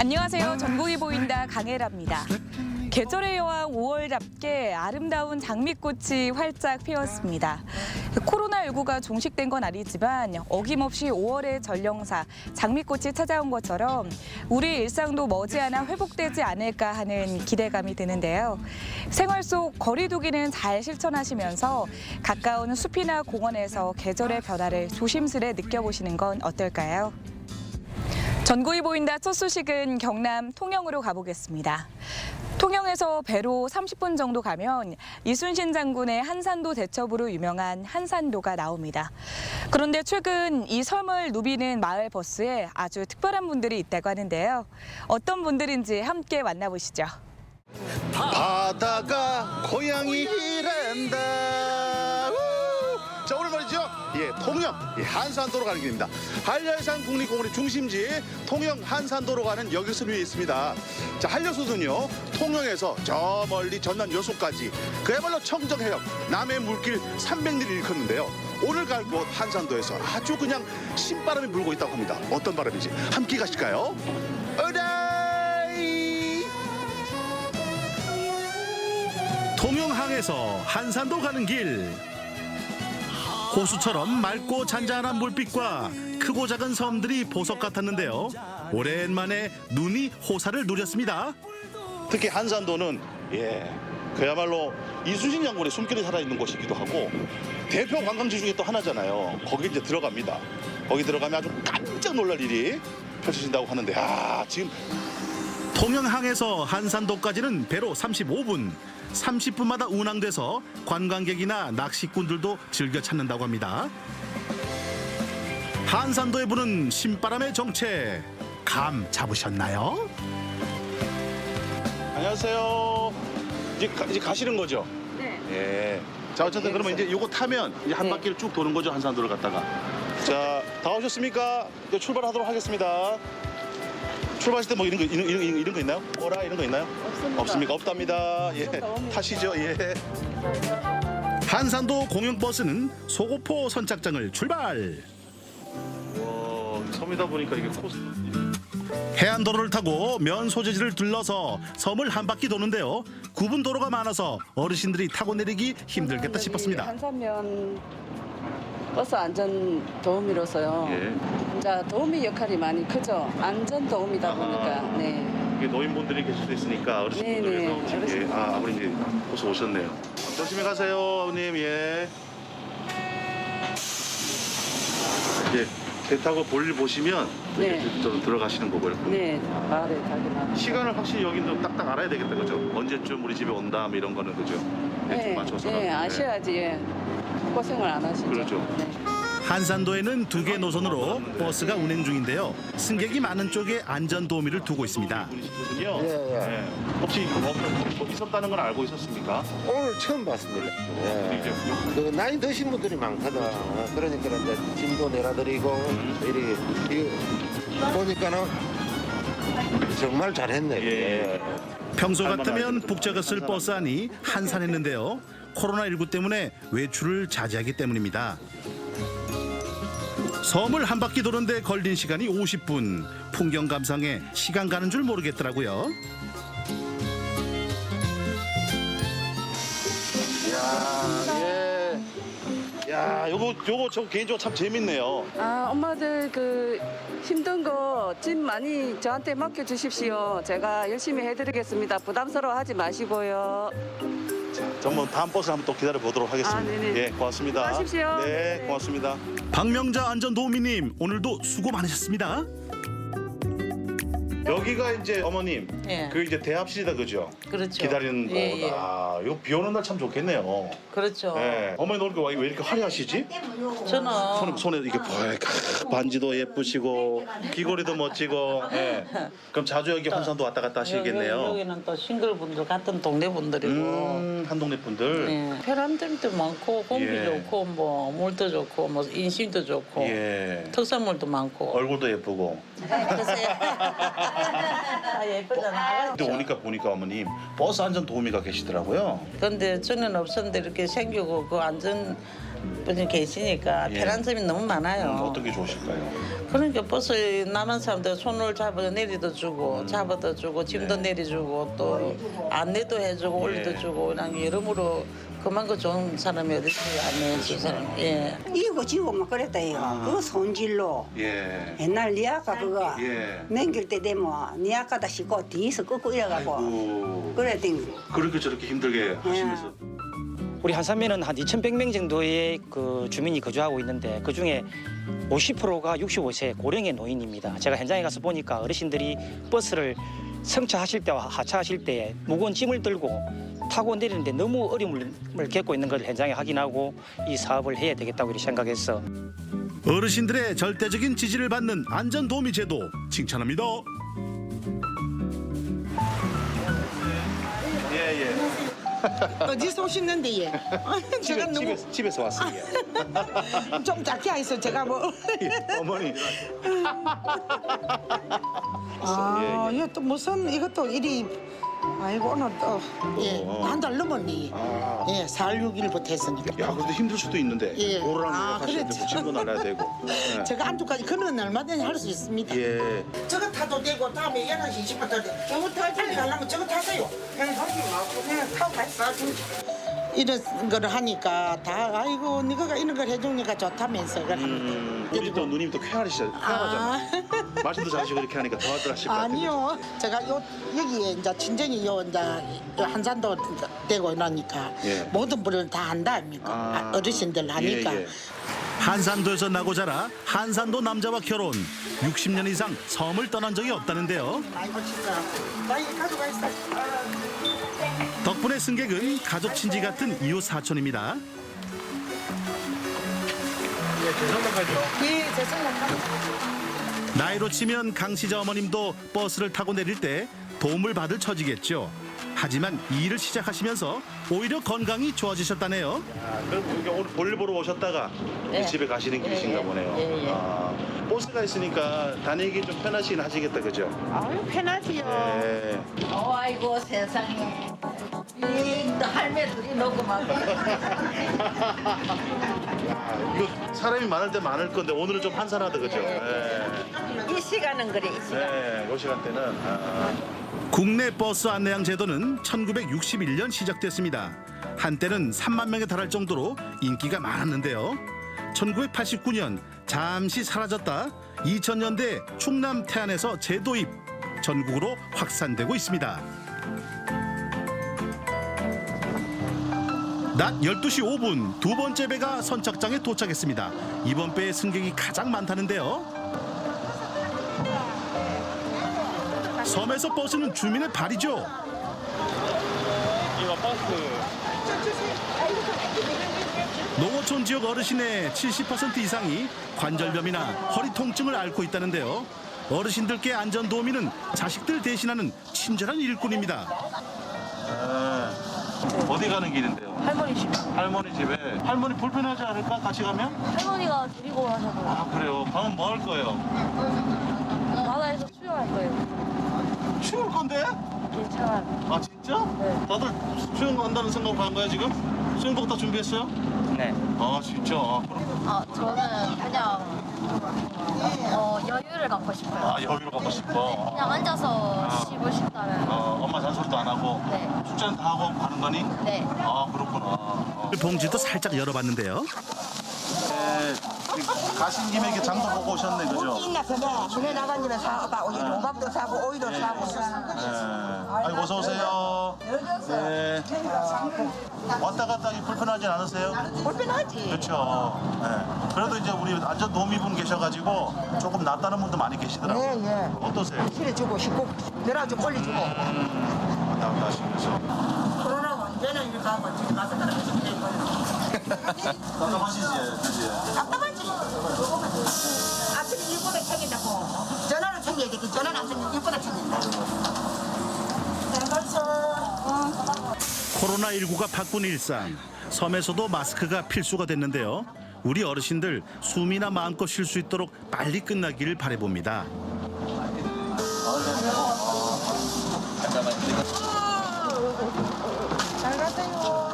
안녕하세요. 전국이 보인다 강혜라입니다. 계절의 여왕 5월답게 아름다운 장미꽃이 활짝 피었습니다. 코로나19가 종식된 건 아니지만 어김없이 5월의 전령사 장미꽃이 찾아온 것처럼 우리 일상도 머지않아 회복되지 않을까 하는 기대감이 드는데요. 생활 속 거리 두기는 잘 실천하시면서 가까운 숲이나 공원에서 계절의 변화를 조심스레 느껴보시는 건 어떨까요? 전국이 보인다 첫 소식은 경남 통영으로 가보겠습니다. 통영에서 배로 30분 정도 가면 이순신 장군의 한산도 대첩으로 유명한 한산도가 나옵니다. 그런데 최근 이 섬을 누비는 마을 버스에 아주 특별한 분들이 있다고 하는데요. 어떤 분들인지 함께 만나보시죠. 바다가 고향이란다. 자, 오늘 말이죠. 통영 한산도로 가는 길입니다. 한려해상 국립공원의 중심지 통영 한산도로 가는 여객선이 있습니다. 자, 한려수는요 통영에서 저 멀리 전남 여수까지 그야말로 청정해역 남해 물길 300리를 일컫는데요. 오늘 갈 곳 한산도에서 아주 그냥 신바람이 불고 있다고 합니다. 어떤 바람인지 함께 가실까요? 어라이! 통영항에서 한산도 가는 길. 호수처럼 맑고 잔잔한 물빛과 크고 작은 섬들이 보석 같았는데요. 오랜만에 눈이 호사를 누렸습니다. 특히 한산도는 그야말로 이순신 장군의 숨결이 살아있는 곳이기도 하고 대표 관광지 중에 또 하나잖아요. 거기 이제 들어갑니다. 거기 들어가면 아주 깜짝 놀랄 일이 펼쳐진다고 하는데 지금 통영항에서 한산도까지는 배로 35분, 30분마다 운항돼서 관광객이나 낚시꾼들도 즐겨 찾는다고 합니다. 한산도에 부는 신바람의 정체, 감 잡으셨나요? 안녕하세요. 이제 가시는 거죠? 네. 예. 자, 어쨌든 그러면 이제 요거 타면 이제 한 바퀴를 쭉 도는 거죠, 한산도를 갔다가. 자, 다 오셨습니까? 이제 출발하도록 하겠습니다. 출발하실 때 뭐 이런 거 있나요? 뭐라 이런 거 있나요? 없습니까? 없답니다. 예. 타시죠. 예. 한산도 공영버스는 소고포 선착장을 출발. 와, 섬이다 보니까 이게 코스. 해안도로를 타고 면 소재지를 둘러서 섬을 한 바퀴 도는데요. 굽은 도로가 많아서 어르신들이 타고 내리기 힘들겠다 싶었습니다. 한산면 버스 안전 도우미로서요. 예. 진짜 도우미 역할이 많이 크죠. 안전 도우미다 보니까. 네. 이게 노인분들이 계실 수 있으니까 어르신분들에서 어르신. 아버님 이제 벌써 오셨네요. 조심히 가세요, 아버님. 예. 이제 배 타고 볼일 보시면 네. 좀 들어가시는 거고요. 네. 마을에 가기나. 시간을 확실히 여기도 딱딱 알아야 되겠다, 그죠? 언제쯤 우리 집에 온다, 뭐 이런 거는 그죠? 네. 맞춰서. 네. 아셔야지. 예. 고생을 안 하시죠. 그렇죠. 네. 한산도에는 2개 노선으로 버스가 운행 중인데요. 승객이 많은 쪽에 안전 도우미를 두고 있습니다. 분이시거든요. 예. 혹시 뭐 있었다는 건 알고 있었습니까? 오늘 처음 봤습니다. 예. 그 나이 드신 분들이 많거든. 그러니까 이제 짐도 내려드리고 이리 보니까는 정말 잘했네. 예. 평소 같으면 북적였을 버스 안이 한산했는데요. 코로나19 때문에 외출을 자제하기 때문입니다. 섬을 한 바퀴 도는데 걸린 시간이 50분. 풍경 감상에 시간 가는 줄 모르겠더라고요. 야, 요거 저 개인적으로 참 재밌네요. 엄마들 그 힘든 거 짐 많이 저한테 맡겨주십시오. 제가 열심히 해드리겠습니다. 부담스러워하지 마시고요. 전번 다음 버스 한번 또 기다려 보도록 하겠습니다. 네네. 예, 고맙습니다. 수고하십시오. 네, 네. 고맙습니다. 박명자 안전도우미님, 오늘도 수고 많으셨습니다. 여기가 이제 어머님, 예. 그 이제 대합실이다, 그죠? 그렇죠. 기다리는 거. 예, 예. 이거 비 오는 날 참 좋겠네요. 그렇죠. 예. 어머니 오늘 왜 이렇게 화려하시지? 저는 손에 이렇게 반지도 예쁘시고 귀걸이도 멋지고. 예. 그럼 자주 여기 한산도 왔다 갔다 하시겠네요. 여기는 또 싱글분들 같은 동네 분들이고 한 동네 분들. 예. 사람들도 많고 공기 예. 좋고 뭐 물도 좋고 뭐 인심도 좋고 예. 특산물도 많고 얼굴도 예쁘고. 아, 예쁘잖아. 근데 오니까 보니까 어머님 버스 안전 도우미가 계시더라고요. 근데 저는 없었는데 이렇게 생기고 그 안전 분이 계시니까 예. 편한 점이 너무 많아요. 어떤 게 좋으실까요? 그러니까 버스 나는 사람들 손을 잡아 내리도 주고 잡아도 주고 짐도 내려주고 또 안내도 해주고 올리도 주고 이런 게 여러모로 그만큼 좋은 사람이 어디 있어요? 안내해줄 사람. 예. 이거 지고 막 그랬다요. 그거 손질로. 예. 옛날 니 아까 그거 예. 넘길 때 되면 니 아까다 싣고 뒤에서 꺾고 이래가고 아이고. 그랬더니 그렇게 저렇게 힘들게 하시면서. 우리 한산면은 한 2,100명 정도의 그 주민이 거주하고 있는데 그 중에 50%가 65세 고령의 노인입니다. 제가 현장에 가서 보니까 어르신들이 버스를 승차하실 때와 하차하실 때 무거운 짐을 들고 타고 내리는데 너무 어려움을 겪고 있는 걸 현장에 확인하고 이 사업을 해야 되겠다고 이렇게 생각해서 어르신들의 절대적인 지지를 받는 안전도우미 제도 칭찬합니다. 예, 예. 어디서 오시는데 얘? 제가 너무 집에서 왔어요. 좀 작게 하이소 제가 뭐. 어머니. 아, 이거 또 무슨 이것도 일이 아이고 오늘 또 예, 한 달 넘었네. 아. 예, 4월 6일부터 했으니까. 야, 그래도 힘들 수도 있는데. 예. 오르락 아, 내리락 하시는데 그렇죠. 붙임도 날라야 되고. 예. 제가 안주까지 그는 얼마든지 할 수 있습니다. 예. 저거 타도 되고 다음에 11시 20분 돼. 저거 빨리 가려면 저거 타세요. 그냥 타고 갔어. 이런 거를 하니까 다 아이고 네가 이런 걸 해주니까 좋다면서 그걸 합니다. 우리 또 누님 또 쾌활하시죠. 쾌활하잖아요. 말씀도 잘하시고 이렇게 하니까 더 하실 것 같아요. 아니요. 제가 여기에 이제 친정이 이제 한산도 되고 이러니까 예. 모든 분을 다 한다 아닙니까? 아. 어르신들 하니까. 예, 예. 한산도에서 나고 자라 한산도 남자와 결혼 60년 이상 섬을 떠난 적이 없다는데요. 아이고 진짜. 나 이거 가져가 있어. 덕분에 승객은 가족 친지 같은 이웃 사촌입니다. 예, 죄송합니다. 나이로 치면 강시자 어머님도 버스를 타고 내릴 때 도움을 받을 처지겠죠. 하지만 이 일을 시작하시면서 오히려 건강이 좋아지셨다네요. 아, 그럼 여기 오늘 볼일 보러 오셨다가 예. 집에 가시는 길이신가 보네요. 예, 예. 아, 버스가 있으니까 다니기 좀 편하시긴 하시겠다, 그죠? 아유 편하지요. 예. 아이고 세상에 이 할매들이 녹음하고 아, 이거 사람이 많을 때 많을 건데 오늘은 좀 한산하다, 그죠? 예. 이 시간은 그래 이 시간. 네, 이 시간대는. 아. 국내 버스 안내양 제도는 1961년 시작됐습니다. 한때는 3만 명에 달할 정도로 인기가 많았는데요. 1989년 잠시 사라졌다 2000년대 충남 태안에서 재도입, 전국으로 확산되고 있습니다. 낮 12시 5분 두 번째 배가 선착장에 도착했습니다. 이번 배의 승객이 가장 많다는데요. 섬에서 버스는 주민의 발이죠. 이거 버스 농어촌 지역 어르신의 70% 이상이 관절염이나 허리 통증을 앓고 있다는데요. 어르신들께 안전 도우미는 자식들 대신하는 친절한 일꾼입니다. 어디 가는 길인데요? 할머니 집. 할머니 집에. 할머니 불편하지 않을까? 같이 가면? 할머니가 데리고 가셔서 아, 그래요. 가면 뭐 할 거예요? 바다에서 수영할 거예요. 추울 건데? 괜찮아요. 아, 진짜? 네. 다들 수영 간다는 생각으로 간 거야, 지금? 수영복 다 준비했어요? 네. 아, 진짜? 아, 그럼. 저는 그냥 여유를 갖고 싶어요. 아, 여기로 가고 싶어. 그냥 앉아서 쉬고 싶다는. 엄마 잔소리도 안 하고. 네. 숙제는 다 하고 가는 거니? 네. 아, 그렇구나. 봉지도 살짝 열어봤는데요. 네, 가신 김에 이렇게 장도 보고 오셨네, 그죠? 있나 그래 전에 나간 일은 사고 오이 농밥도 사고 오이도 사고 네. 아이고, 어서 오세요. 네. 왔다 갔다 하기 불편하지 않으세요? 불편하지 그렇죠. 네. 그래도 이제 우리 안전 도우미분 계셔가지고 조금 낫다는 분도 많이 계시더라고요. 예예 어떠세요? 실어주고 싶고 내라 좀 올려주고 왔다 갔다 하시면서. 코로나 완전히 이렇게 하고 집에 가서 답답하시지, 그지? 답답하지 아침에 일보다 챙긴다고 전화를 챙겨야 돼 전화는 안 챙겨 일보다 챙긴다 코로나19가 바꾼 일상. 섬에서도 마스크가 필수가 됐는데요. 우리 어르신들 숨이나 마음껏 쉴 수 있도록 빨리 끝나기를 바라봅니다.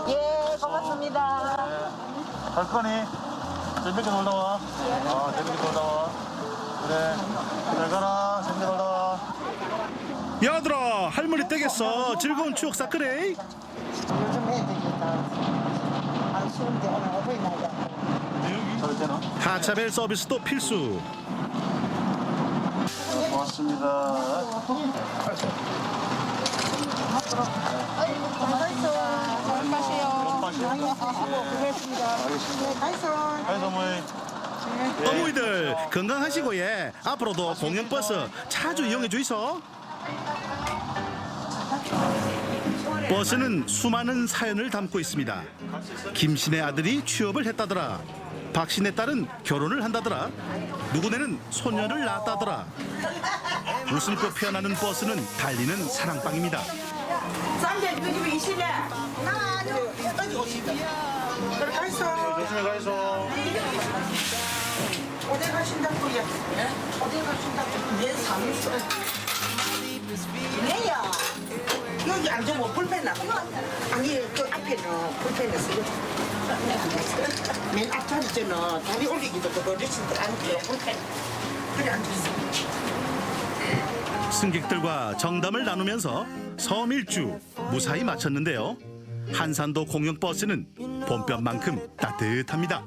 예, 고맙습니다. 갈 거니? 재밌게 놀다 와. 재밌게 놀다 와. 잘 가라. 재밌게 놀다. 야들아 할머니 댁에서 즐거운 추억 쌓으래. 요즘 애들이 다 쉬운데 오늘 어버이날이야. 하차벨 서비스도 필수. 고맙습니다. 어머니들 건강하시고 예 앞으로도 공영버스 자주 이용해 주이소. 버스는 수많은 사연을 담고 있습니다. 김씨네 아들이 취업을 했다더라. 박씨네 딸은 결혼을 한다더라. 누구네는 소녀를 낳았다더라. 웃음꽃 피어나는 버스는 달리는 사랑방입니다. 쌈장 그 집에 있으래. 나 아니요. 그래 가있어. 조심히 가 있어. 어디 가신다고요? 어디 가신다고? 내 사무소. 내야. 여기 앉으면 불편나. 아니 그 앞에는 불편해서. 맨 앞자리 있잖아. 다리 올리기도 그 어르신들 앉아요. 불편. 그래 앉았어. 승객들과 정담을 나누면서 섬일주 무사히 마쳤는데요. 한산도 공영버스는 봄볕만큼 따뜻합니다.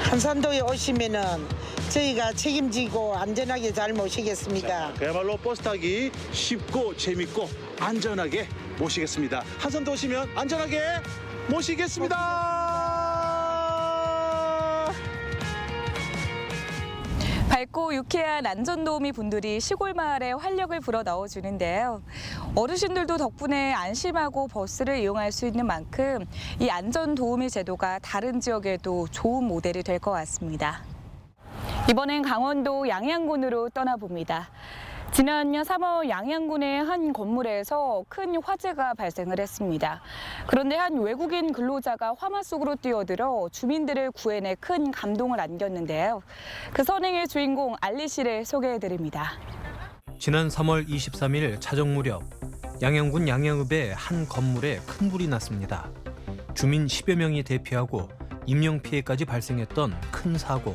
한산도에 오시면은 저희가 책임지고 안전하게 잘 모시겠습니다. 그야말로 버스 타기 쉽고 재밌고 안전하게 모시겠습니다. 한산도 오시면 안전하게 모시겠습니다. 밝고 유쾌한 안전도우미 분들이 시골 마을에 활력을 불어 넣어주는데요. 어르신들도 덕분에 안심하고 버스를 이용할 수 있는 만큼 이 안전도우미 제도가 다른 지역에도 좋은 모델이 될 것 같습니다. 이번엔 강원도 양양군으로 떠나봅니다. 지난 3월 양양군의 한 건물에서 큰 화재가 발생을 했습니다. 그런데 한 외국인 근로자가 화마 속으로 뛰어들어 주민들을 구해내 큰 감동을 안겼는데요. 그 선행의 주인공 알리 씨를 소개해드립니다. 지난 3월 23일 자정 무렵 양양군 양양읍의 한 건물에 큰 불이 났습니다. 주민 10여 명이 대피하고 인명피해까지 발생했던 큰 사고.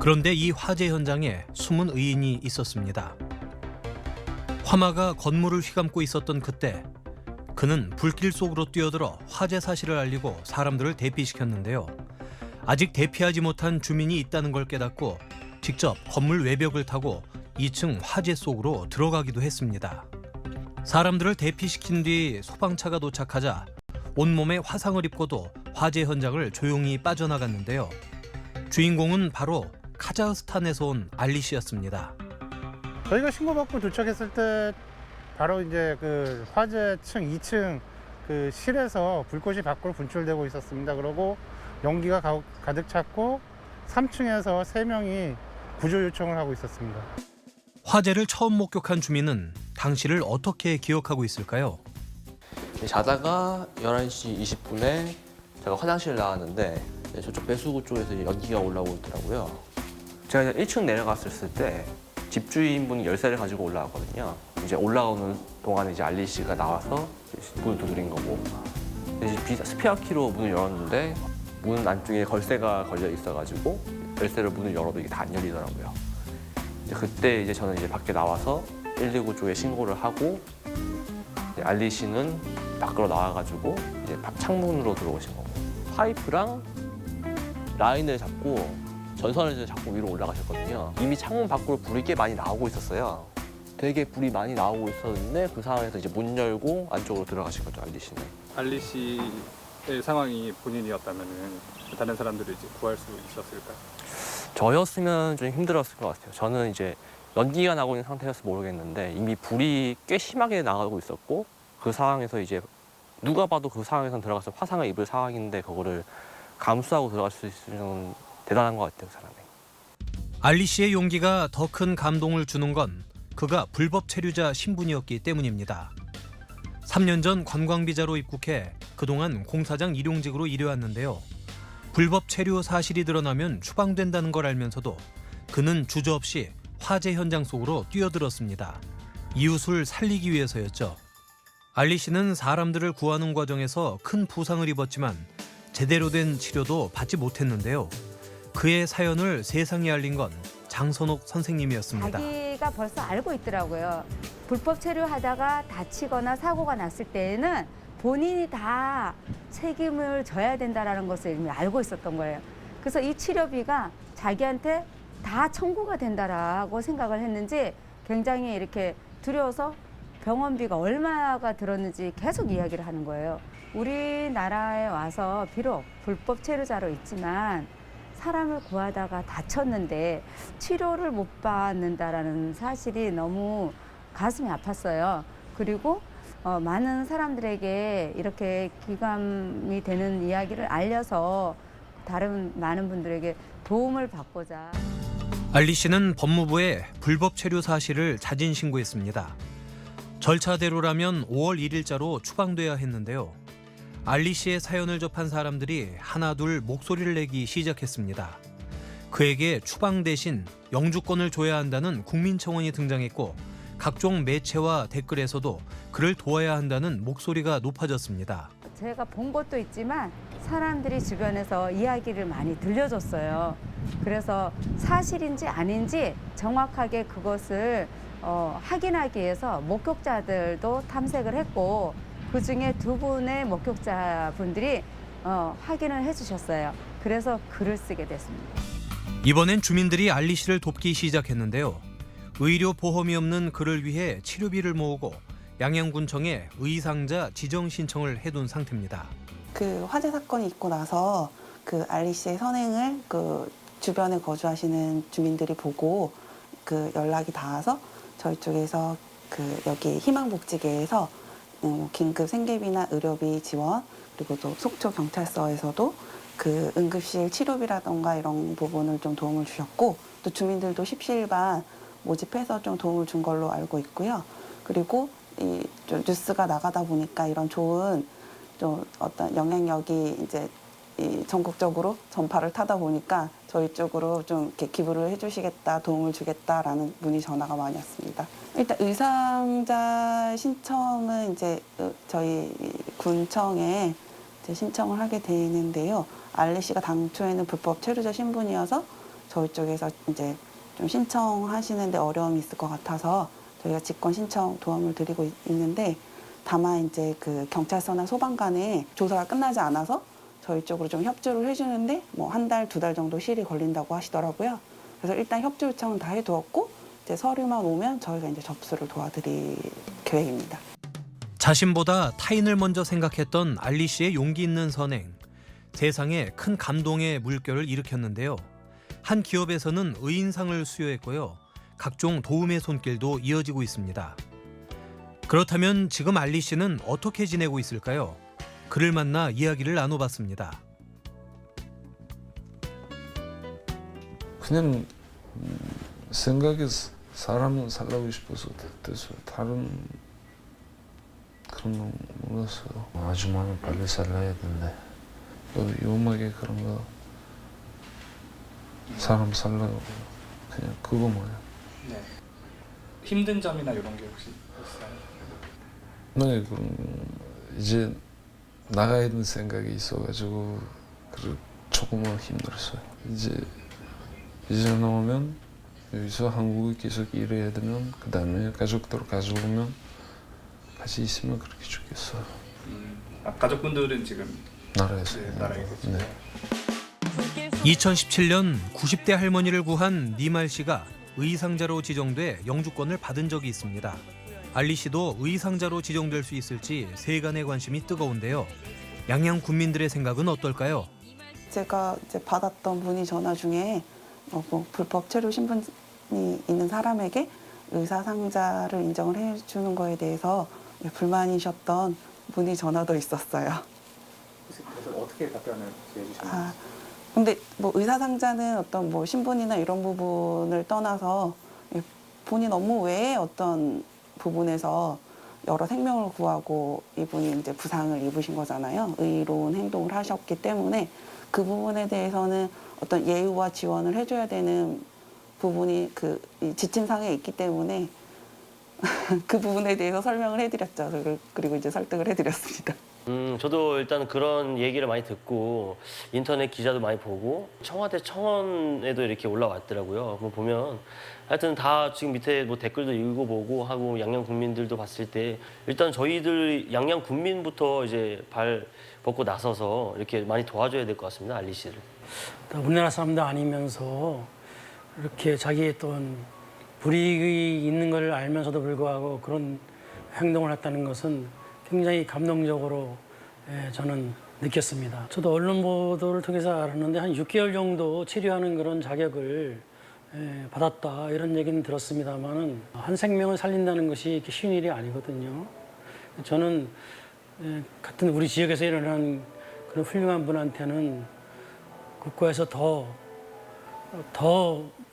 그런데 이 화재 현장에 숨은 의인이 있었습니다. 화마가 건물을 휘감고 있었던 그때 그는 불길 속으로 뛰어들어 화재 사실을 알리고 사람들을 대피시켰는데요. 아직 대피하지 못한 주민이 있다는 걸 깨닫고 직접 건물 외벽을 타고 2층 화재 속으로 들어가기도 했습니다. 사람들을 대피시킨 뒤 소방차가 도착하자 온몸에 화상을 입고도 화재 현장을 조용히 빠져나갔는데요. 주인공은 바로 카자흐스탄에서 온 알리 씨였습니다. 저희가 신고받고 도착했을 때 바로 이제 그 화재층 2층 그 실에서 불꽃이 밖으로 분출되고 있었습니다. 그리고 연기가 가득 찼고 3층에서 3명이 구조 요청을 하고 있었습니다. 화재를 처음 목격한 주민은 당시를 어떻게 기억하고 있을까요? 자다가 11시 20분에 제가 화장실 나왔는데 저쪽 배수구 쪽에서 연기가 올라오고 있더라고요. 제가 1층 내려갔을 때 집주인분이 열쇠를 가지고 올라왔거든요. 이제 올라오는 동안에 이제 알리 씨가 나와서 문을 두드린 거고, 이제 스페어 키로 문을 열었는데 문 안쪽에 걸쇠가 걸려 있어가지고 열쇠를 문을 열어도 이게 다 안 열리더라고요. 그때 이제 저는 이제 밖에 나와서 119 쪽에 신고를 하고, 이제 알리 씨는 밖으로 나와가지고 이제 창문으로 들어오신 거고, 파이프랑 라인을 잡고 전선을 잡고 위로 올라가셨거든요. 이미 창문 밖으로 불이 꽤 많이 나오고 있었어요. 되게 불이 많이 나오고 있었는데 그 상황에서 이제 문 열고 안쪽으로 들어가신 거죠, 알리 씨는. 알리 씨의 상황이 본인이었다면은 다른 사람들을 이제 구할 수 있었을까요? 저였으면 좀 힘들었을 것 같아요. 저는 이제 연기가 나고 있는 상태여서 모르겠는데 이미 불이 꽤 심하게 나가고 있었고, 그 상황에서 이제 누가 봐도 그 상황에서 들어가서 화상을 입을 상황인데 그거를 감수하고 들어갈 수 있으면 대단한 것 같아요, 그 사람이. 알리 씨의 용기가 더 큰 감동을 주는 건 그가 불법 체류자 신분이었기 때문입니다. 3년 전 관광비자로 입국해 그동안 공사장 일용직으로 일해왔는데요. 불법 체류 사실이 드러나면 추방된다는 걸 알면서도 그는 주저없이 화재 현장 속으로 뛰어들었습니다. 이웃을 살리기 위해서였죠. 알리 씨는 사람들을 구하는 과정에서 큰 부상을 입었지만 제대로 된 치료도 받지 못했는데요. 그의 사연을 세상에 알린 건 장선옥 선생님이었습니다. 자기가 벌써 알고 있더라고요. 불법 체류하다가 다치거나 사고가 났을 때에는 본인이 다 책임을 져야 된다는 것을 이미 알고 있었던 거예요. 그래서 이 치료비가 자기한테 다 청구가 된다라고 생각을 했는지 굉장히 이렇게 두려워서 병원비가 얼마가 들었는지 계속 이야기를 하는 거예요. 우리나라에 와서 비록 불법 체류자로 있지만 사람을 구하다가 다쳤는데 치료를 못 받는다라는 사실이 너무 가슴이 아팠어요. 그리고 많은 사람들에게 이렇게 기감이 되는 이야기를 알려서 다른 많은 분들에게 도움을 받고자. 알리 씨는 법무부에 불법 체류 사실을 자진 신고했습니다. 절차대로라면 5월 1일자로 추방돼야 했는데요. 알리 씨의 사연을 접한 사람들이 하나둘 목소리를 내기 시작했습니다. 그에게 추방 대신 영주권을 줘야 한다는 국민청원이 등장했고 각종 매체와 댓글에서도 그를 도와야 한다는 목소리가 높아졌습니다. 제가 본 것도 있지만 사람들이 주변에서 이야기를 많이 들려줬어요. 그래서 사실인지 아닌지 정확하게 그것을 확인하기 위해서 목격자들도 탐색을 했고 그중에 2분의 목격자분들이 확인을 해주셨어요. 그래서 글을 쓰게 됐습니다. 이번엔 주민들이 알리 씨를 돕기 시작했는데요. 의료 보험이 없는 그를 위해 치료비를 모으고 양양군청에 의상자 지정 신청을 해둔 상태입니다. 그 화재 사건이 있고 나서 그 알리 씨의 선행을 그 주변에 거주하시는 주민들이 보고 그 연락이 닿아서 저희 쪽에서 그 여기 희망복지계에서 긴급 생계비나 의료비 지원 그리고 또 속초 경찰서에서도 그 응급실 치료비라던가 이런 부분을 좀 도움을 주셨고 또 주민들도 십시일반 모집해서 좀 도움을 준 걸로 알고 있고요. 그리고 이 좀 뉴스가 나가다 보니까 이런 좋은 좀 어떤 영향력이 이제 이 전국적으로 전파를 타다 보니까 저희 쪽으로 좀 이렇게 기부를 해주시겠다, 도움을 주겠다라는 문의 전화가 많이 왔습니다. 일단 의상자 신청은 이제 저희 군청에 이제 신청을 하게 돼 있는데요. 알리 씨가 당초에는 불법 체류자 신분이어서 저희 쪽에서 이제 좀 신청하시는데 어려움이 있을 것 같아서 저희가 직권 신청 도움을 드리고 있는데 다만 이제 그 경찰서나 소방관에 조사가 끝나지 않아서 저희 쪽으로 좀 협조를 해주는데 뭐 1달, 2달 정도 시일이 걸린다고 하시더라고요. 그래서 일단 협조 요청은 다 해두었고 이제 서류만 오면 저희가 이제 접수를 도와드릴 계획입니다. 자신보다 타인을 먼저 생각했던 알리 씨의 용기 있는 선행. 세상에 큰 감동의 물결을 일으켰는데요. 한 기업에서는 의인상을 수여했고요. 각종 도움의 손길도 이어지고 있습니다. 그렇다면 지금 알리 씨는 어떻게 지내고 있을까요? 그를 만나 이야기를 나눠봤습니다. 그냥 생각이 사람은 살라고 싶어서 됐어요. 다른 그런 거 몰랐어요. 아줌마는 빨리 살라야 된대. 위험하게 그런 거 사람 살라고 그냥 그거만요. 네. 힘든 점이나 이런 게 혹시 있어요? 네, 그럼 이제 나가야 되는 생각이 있어가지고 그래 조금은 힘들었어요. 이제 나오면 여기서 한국에 계속 일해야 되면 그 다음에 가족들 가져오면 같이 있으면 그렇게 좋겠어요. 가족분들은 지금 나라에서. 네, 나라에 계시죠. 네. 2017년 90대 할머니를 구한 니말 씨가 의상자로 지정돼 영주권을 받은 적이 있습니다. 알리 씨도 의상자로 지정될 수 있을지 세간의 관심이 뜨거운데요. 양양 군민들의 생각은 어떨까요? 제가 이제 받았던 문의 전화 중에 뭐 불법 체류 신분이 있는 사람에게 의사상자를 인정을 해주는 거에 대해서 불만이셨던 문의 전화도 있었어요. 그래서 어떻게 답변을 해주셨나요? 근데 뭐 의사상자는 어떤 뭐 신분이나 이런 부분을 떠나서 본인 업무 외에 어떤 부분에서 여러 생명을 구하고 이분이 이제 부상을 입으신 거잖아요. 의로운 행동을 하셨기 때문에 그 부분에 대해서는 어떤 예우와 지원을 해줘야 되는 부분이 그 지침상에 있기 때문에 그 부분에 대해서 설명을 해드렸죠. 그리고 이제 설득을 해드렸습니다. 저도 일단 그런 얘기를 많이 듣고 인터넷 기사도 많이 보고 청와대 청원에도 이렇게 올라왔더라고요. 뭐 보면 하여튼 다 지금 밑에 뭐 댓글도 읽어보고 하고 양양 국민들도 봤을 때 일단 저희들 양양 국민부터 이제 발 벗고 나서서 이렇게 많이 도와줘야 될 것 같습니다. 알리 씨를. 우리나라 사람도 아니면서 이렇게 자기의 어떤 불이익이 있는 걸 알면서도 불구하고 그런 행동을 했다는 것은 굉장히 감동적으로 저는 느꼈습니다. 저도 언론 보도를 통해서 알았는데 한 6개월 정도 치료하는 그런 자격을 받았다 이런 얘기는 들었습니다만은 한 생명을 살린다는 것이 이렇게 쉬운 일이 아니거든요. 저는 같은 우리 지역에서 일어난 그런 훌륭한 분한테는 국가에서 더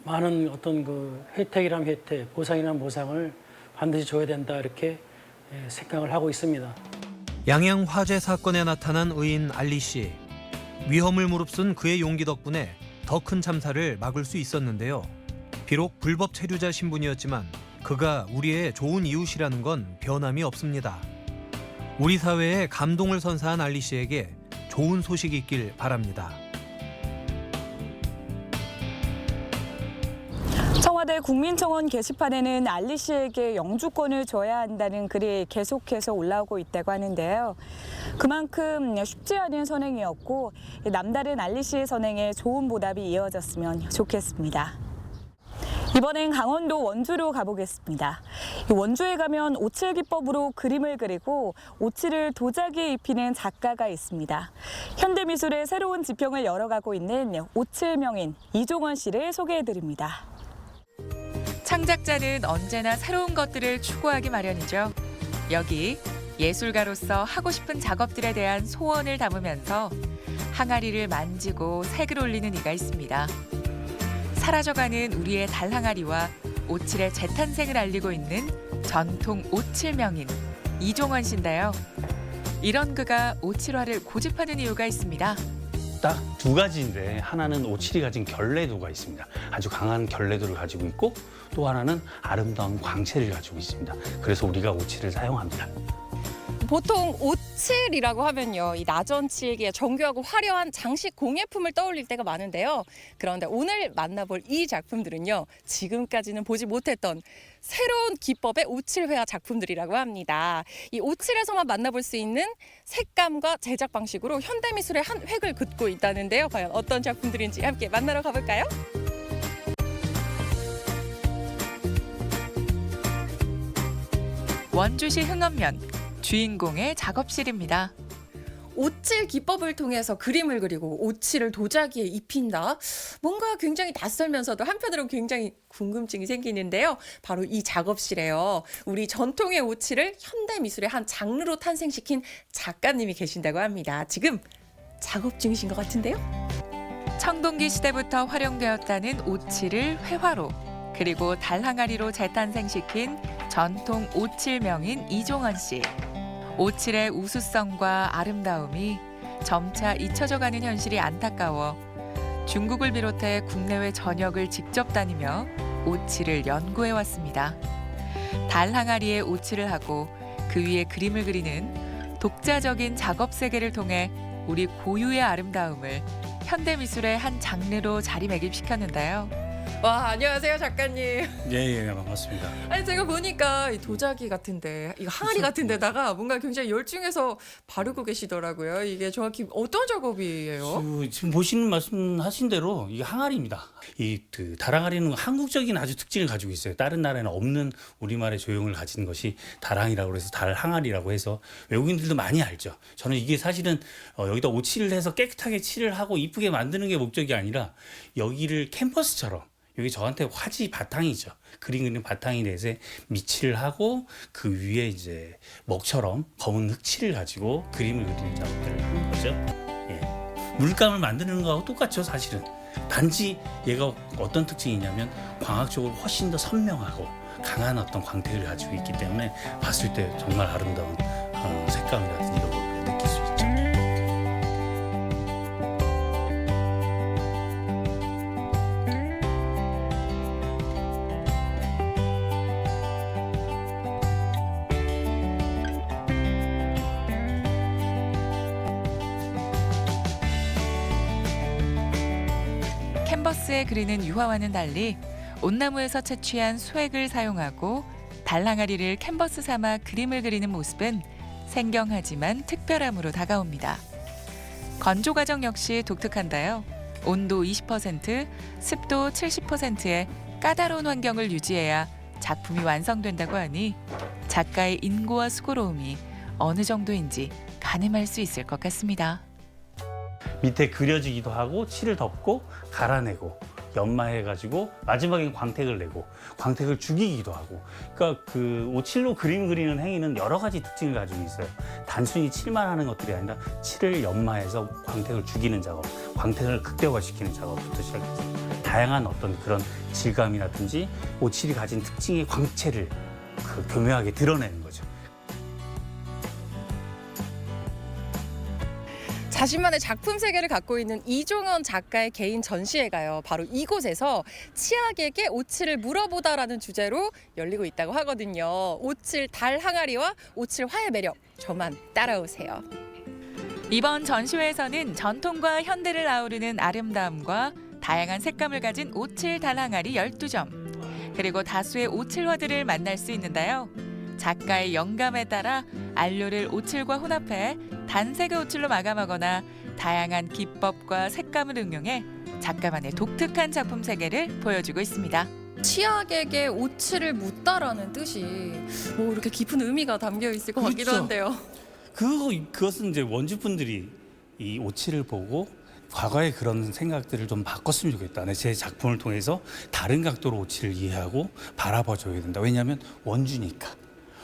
많은 어떤 그 혜택이라면 혜택, 보상이라면 보상을 반드시 줘야 된다 이렇게 생각을 하고 있습니다. 양양 화재 사건에 나타난 의인 알리 씨. 위험을 무릅쓴 그의 용기 덕분에 더 큰 참사를 막을 수 있었는데요. 비록 불법 체류자 신분이었지만 그가 우리의 좋은 이웃이라는 건 변함이 없습니다. 우리 사회에 감동을 선사한 알리 씨에게 좋은 소식이 있길 바랍니다. 청와대 국민청원 게시판에는 알리 씨에게 영주권을 줘야 한다는 글이 계속해서 올라오고 있다고 하는데요. 그만큼 쉽지 않은 선행이었고 남다른 알리 씨의 선행에 좋은 보답이 이어졌으면 좋겠습니다. 이번엔 강원도 원주로 가보겠습니다. 원주에 가면 오칠 기법으로 그림을 그리고 오칠을 도자기에 입히는 작가가 있습니다. 현대미술의 새로운 지평을 열어가고 있는 오칠명인 이종원 씨를 소개해드립니다. 창작자는 언제나 새로운 것들을 추구하기 마련이죠. 여기 예술가로서 하고 싶은 작업들에 대한 소원을 담으면서 항아리를 만지고 색을 올리는 이가 있습니다. 사라져가는 우리의 달 항아리와 오칠의 재탄생을 알리고 있는 전통 오칠명인 이종원 씨인데요. 이런 그가 오칠화를 고집하는 이유가 있습니다. 딱 두 가지인데 하나는 오칠이 가진 결례도가 있습니다. 아주 강한 결례도를 가지고 있고 또 하나는 아름다운 광채를 가지고 있습니다. 그래서 우리가 오칠을 사용합니다. 보통 오칠이라고 하면요, 이 나전칠기에 정교하고 화려한 장식 공예품을 떠올릴 때가 많은데요. 그런데 오늘 만나볼 이 작품들은요, 지금까지는 보지 못했던 새로운 기법의 오칠회화 작품들이라고 합니다. 이 오칠에서만 만나볼 수 있는 색감과 제작 방식으로 현대미술의 한 획을 긋고 있다는데요. 과연 어떤 작품들인지 함께 만나러 가볼까요? 원주시 흥엄면 주인공의 작업실입니다. 오칠 기법을 통해서 그림을 그리고 오칠을 도자기에 입힌다. 뭔가 굉장히 낯설면서도 한편으로는 굉장히 궁금증이 생기는데요. 바로 이 작업실에요. 우리 전통의 오칠을 현대미술의 한 장르로 탄생시킨 작가님이 계신다고 합니다. 지금 작업 중이신 것 같은데요. 청동기 시대부터 활용되었다는 오칠을 회화로 그리고 달 항아리로 재탄생시킨 전통 오칠명인 이종원 씨. 오칠의 우수성과 아름다움이 점차 잊혀져가는 현실이 안타까워 중국을 비롯해 국내외 전역을 직접 다니며 오칠을 연구해왔습니다. 달 항아리에 오칠을 하고 그 위에 그림을 그리는 독자적인 작업 세계를 통해 우리 고유의 아름다움을 현대미술의 한 장르로 자리매김시켰는데요. 와, 안녕하세요, 작가님. 예, 반갑습니다. 아니, 제가 보니까 이 도자기 같은데, 이거 항아리 같은 데다가 뭔가 굉장히 열중해서 바르고 계시더라고요. 이게 정확히 어떤 작업이에요? 지금 보시는 말씀하신 대로 이게 항아리입니다. 이 다랑아리는 한국적인 아주 특징을 가지고 있어요. 다른 나라에는 없는 우리말의 조형을 가진 것이 다랑이라고 해서 달항아리라고 해서 외국인들도 많이 알죠. 저는 이게 사실은 여기다 오칠을 해서 깨끗하게 칠을 하고 이쁘게 만드는 게 목적이 아니라 여기를 캔버스처럼 여기 저한테 화지 바탕이죠. 그림 그리는 바탕이 돼서 밑칠을 하고 그 위에 이제 먹처럼 검은 흑칠을 가지고 그림을 그리는 작업들을 하는 거죠. 예. 물감을 만드는 거하고 똑같죠, 사실은. 단지 얘가 어떤 특징이냐면 광학적으로 훨씬 더 선명하고 강한 어떤 광택을 가지고 있기 때문에 봤을 때 정말 아름다운 색감이라든지 이런 걸 느낄 수 있죠. 캔버스에 그리는 유화와는 달리 온나무에서 채취한 수액을 사용하고 달 항아리를 캔버스 삼아 그림을 그리는 모습은 생경하지만 특별함으로 다가옵니다. 건조 과정 역시 독특한데요. 온도 20%, 습도 70%의 까다로운 환경을 유지해야 작품이 완성된다고 하니 작가의 인고와 수고로움이 어느 정도인지 가늠할 수 있을 것 같습니다. 밑에 그려지기도 하고 칠을 덮고 갈아내고 연마해가지고 마지막엔 광택을 내고 광택을 죽이기도 하고, 그러니까 그 오칠로 그림 그리는 행위는 여러 가지 특징을 가지고 있어요. 단순히 칠만 하는 것들이 아니라 칠을 연마해서 광택을 죽이는 작업, 광택을 극대화시키는 작업부터 시작해서 다양한 어떤 그런 질감이라든지 오칠이 가진 특징의 광채를 교묘하게 드러내는 거죠. 자신만의 작품 세계를 갖고 있는 이종원 작가의 개인 전시회가요. 바로 이곳에서 치악에게 오칠을 물어보다라는 주제로 열리고 있다고 하거든요. 오칠 달 항아리와 오칠 화의 매력, 저만 따라오세요. 이번 전시회에서는 전통과 현대를 아우르는 아름다움과 다양한 색감을 가진 오칠 달 항아리 12점, 그리고 다수의 오칠화들을 만날 수 있는데요. 작가의 영감에 따라 안료를 오칠과 혼합해 단색의 오칠로 마감하거나 다양한 기법과 색감을 응용해 작가만의 독특한 작품 세계를 보여주고 있습니다. 치악에게 오칠을 묻다라는 뜻이 뭐 이렇게 깊은 의미가 담겨 있을 것 같기도 한데요. 그것은 이제 원주분들이 이 오칠을 보고 과거의 그런 생각들을 좀 바꿨으면 좋겠다. 제 작품을 통해서 다른 각도로 오칠을 이해하고 바라봐줘야 된다. 왜냐하면 원주니까.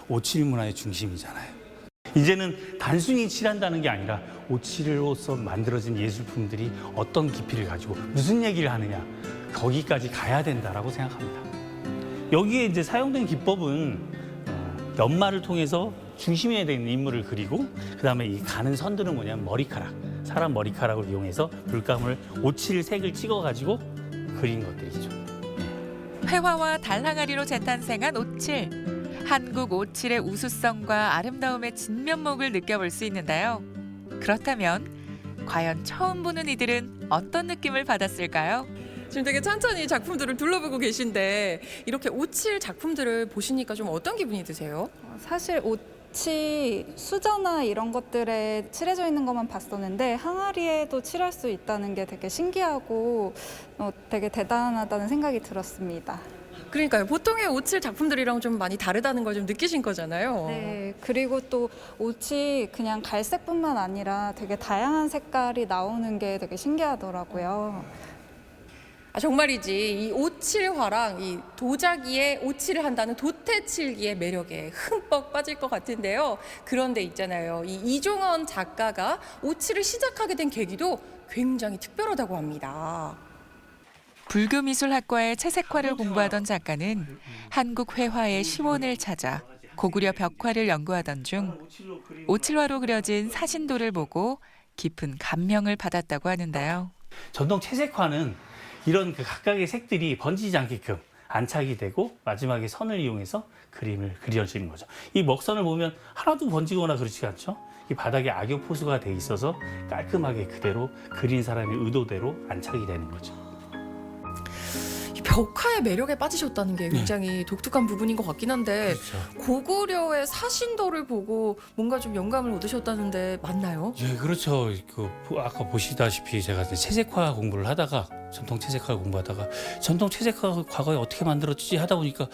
오칠 문화의 중심이잖아요. 이제는 단순히 칠한다는 게 아니라 오칠로서 만들어진 예술품들이 어떤 깊이를 가지고 무슨 얘기를 하느냐, 거기까지 가야 된다라고 생각합니다. 여기에 이제 사용된 기법은 연마를 통해서 중심에 있는 인물을 그리고, 그다음에 이 가는 선들은 뭐냐면 머리카락, 사람 머리카락을 이용해서 물감을 오칠 색을 찍어가지고 그린 것들이죠. 회화와 달 항아리로 재탄생한 오칠. 한국 오칠의 우수성과 아름다움의 진면목을 느껴볼 수 있는데요. 그렇다면 과연 처음 보는 이들은 어떤 느낌을 받았을까요? 지금 되게 천천히 작품들을 둘러보고 계신데 이렇게 오칠 작품들을 보시니까 좀 어떤 기분이 드세요? 사실 옷이 수저나 이런 것들에 칠해져 있는 것만 봤었는데 항아리에도 칠할 수 있다는 게 되게 신기하고 되게 대단하다는 생각이 들었습니다. 그러니까요. 보통의 오칠 작품들이랑 좀 많이 다르다는 걸 좀 느끼신 거잖아요. 네, 그리고 또 옷이 그냥 갈색뿐만 아니라 되게 다양한 색깔이 나오는 게 되게 신기하더라고요. 정말이지 이 오칠화랑 이 도자기에 오칠을 한다는 도태칠기의 매력에 흠뻑 빠질 것 같은데요. 그런데 있잖아요. 이 이종원 작가가 오칠을 시작하게 된 계기도 굉장히 특별하다고 합니다. 불교미술학과의 채색화를 공부하던 작가는 한국 회화의 시원을 찾아 고구려 벽화를 연구하던 중 오칠화로 그려진 사신도를 보고 깊은 감명을 받았다고 하는데요. 전통 채색화는 이런 그 각각의 색들이 번지지 않게끔 안착이 되고 마지막에 선을 이용해서 그림을 그려지는 거죠. 이 먹선을 보면 하나도 번지거나 그렇지 않죠? 이 바닥에 악교 포수가 돼 있어서 깔끔하게 그대로 그린 사람의 의도대로 안착이 되는 거죠. 벽화의 매력에 빠지셨다는 게 굉장히 독특한 부분인 것 같긴 한데, 그렇죠. 고구려의 사신도를 보고 뭔가 좀 영감을 얻으셨다는데 맞나요? 예, 그렇죠. 아까 보시다시피 제가 채색화 공부를 하다가 전통 채색화 공부하다가 전통 채색화가 과거에 어떻게 만들어지지 하다 보니까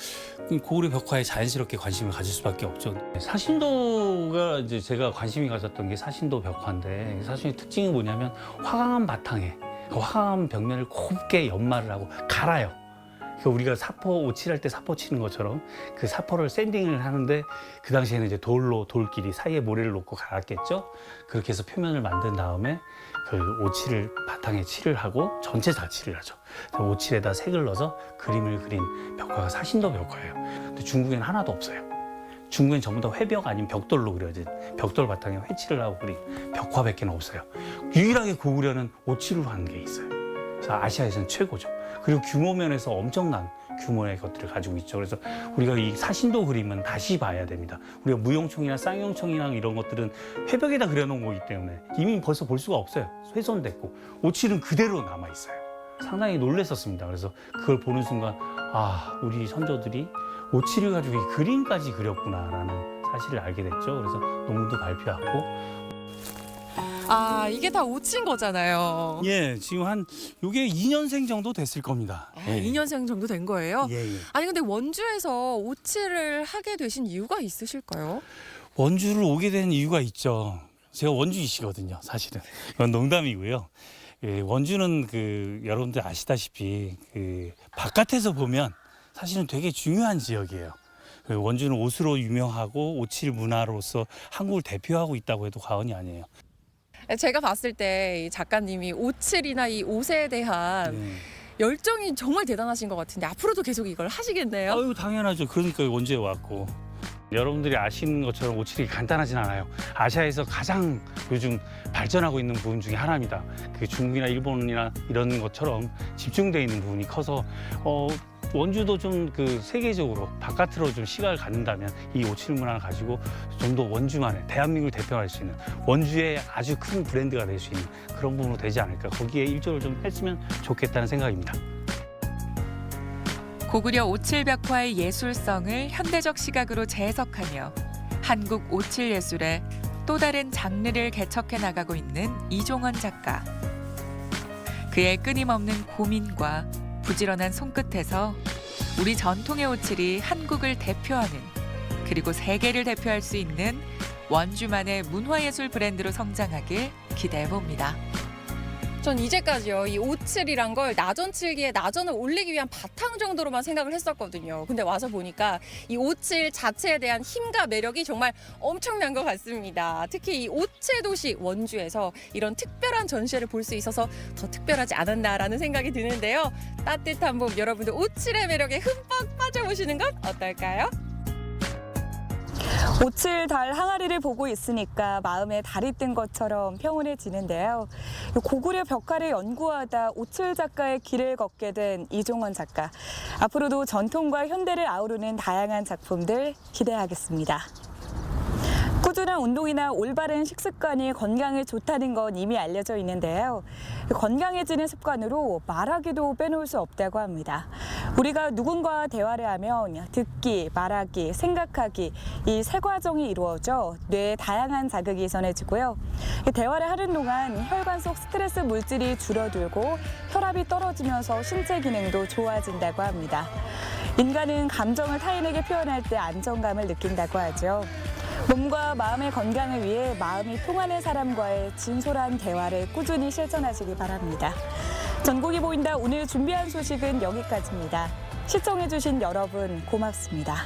고구려 벽화에 자연스럽게 관심을 가질 수밖에 없죠. 사신도가 이제 제가 관심이 가졌던 게 사신도 벽화인데, 사신도의 특징이 뭐냐면 화강암 바탕에 그 화강암 벽면을 곱게 연마를 하고 갈아요. 그러니까 우리가 사포 오칠할 때 사포 치는 것처럼 그 사포를 샌딩을 하는데, 그 당시에는 이제 돌끼리 사이에 모래를 놓고 갈았겠죠. 그렇게 해서 표면을 만든 다음에 그 오칠을 바탕에 칠을 하고 전체 다 칠을 하죠. 오칠에다 색을 넣어서 그림을 그린 벽화가 사신도 벽화예요. 근데 중국에는 하나도 없어요. 중국엔 전부 다 회벽 아닌 벽돌로 그려진, 벽돌 바탕에 회칠을 하고 그린 벽화밖에 없어요. 유일하게 고구려는 오칠로 하는 게 있어요. 그래서 아시아에서는 최고죠. 그리고 규모 면에서 엄청난 규모의 것들을 가지고 있죠. 그래서 우리가 이 사신도 그림은 다시 봐야 됩니다. 우리가 무용총이나 쌍용총이나 이런 것들은 회벽에다 그려놓은 거기 때문에 이미 벌써 볼 수가 없어요. 훼손됐고, 오칠은 그대로 남아있어요. 상당히 놀랐었습니다. 그래서 그걸 보는 순간 아, 우리 선조들이 오칠을 가지고 이 그림까지 그렸구나라는 사실을 알게 됐죠. 그래서 논문도 발표하고. 아, 이게 다 오친 거잖아요. 예, 지금 요게 2년생 정도 됐을 겁니다. 아, 2년생 정도 된 거예요? 예, 예. 아니 근데 원주에서 오칠을 하게 되신 이유가 있으실까요? 원주를 오게 된 이유가 있죠. 제가 원주이시거든요, 사실은. 이건 농담이고요. 예, 원주는 여러분들 아시다시피 바깥에서 보면 사실은 되게 중요한 지역이에요. 원주는 옷으로 유명하고 오칠 문화로서 한국을 대표하고 있다고 해도 과언이 아니에요. 제가 봤을 때 이 작가님이 오칠이나 이 옷에 대한 열정이 정말 대단하신 것 같은데 앞으로도 계속 이걸 하시겠네요? 아유, 당연하죠. 그러니까 원주에 왔고. 여러분들이 아시는 것처럼 오칠이 간단하진 않아요. 아시아에서 가장 요즘 발전하고 있는 부분 중에 하나입니다. 중국이나 일본이나 이런 것처럼 집중되어 있는 부분이 커서 원주도 좀 세계적으로 바깥으로 좀 시각을 갖는다면 이 오칠 문화를 가지고 좀 더 원주만의 대한민국을 대표할 수 있는 원주의 아주 큰 브랜드가 될 수 있는 그런 부분으로 되지 않을까. 거기에 일조를 좀 했으면 좋겠다는 생각입니다. 고구려 오칠벽화의 예술성을 현대적 시각으로 재해석하며 한국 오칠 예술의 또 다른 장르를 개척해 나가고 있는 이종원 작가. 그의 끊임없는 고민과 부지런한 손끝에서 우리 전통의 오칠이 한국을 대표하는 그리고 세계를 대표할 수 있는 원주만의 문화예술 브랜드로 성장하길 기대해봅니다. 전 이제까지요, 이 오칠이란 걸 나전칠기에 나전을 올리기 위한 바탕 정도로만 생각을 했었거든요. 근데 와서 보니까 이 오칠 자체에 대한 힘과 매력이 정말 엄청난 것 같습니다. 특히 이 오칠 도시 원주에서 이런 특별한 전시회를 볼 수 있어서 더 특별하지 않았나라는 생각이 드는데요. 따뜻한 봄, 여러분들 오칠의 매력에 흠뻑 빠져보시는 건 어떨까요? 오칠 달 항아리를 보고 있으니까 마음에 달이 뜬 것처럼 평온해지는데요. 고구려 벽화를 연구하다 오칠 작가의 길을 걷게 된 이종원 작가. 앞으로도 전통과 현대를 아우르는 다양한 작품들 기대하겠습니다. 꾸준한 운동이나 올바른 식습관이 건강에 좋다는 건 이미 알려져 있는데요. 건강해지는 습관으로 말하기도 빼놓을 수 없다고 합니다. 우리가 누군가와 대화를 하면 듣기, 말하기, 생각하기 이 세 과정이 이루어져 뇌에 다양한 자극이 전해지고요. 대화를 하는 동안 혈관 속 스트레스 물질이 줄어들고 혈압이 떨어지면서 신체 기능도 좋아진다고 합니다. 인간은 감정을 타인에게 표현할 때 안정감을 느낀다고 하죠. 몸과 마음의 건강을 위해 마음이 통하는 사람과의 진솔한 대화를 꾸준히 실천하시기 바랍니다. 전국이 보인다 오늘 준비한 소식은 여기까지입니다. 시청해주신 여러분 고맙습니다.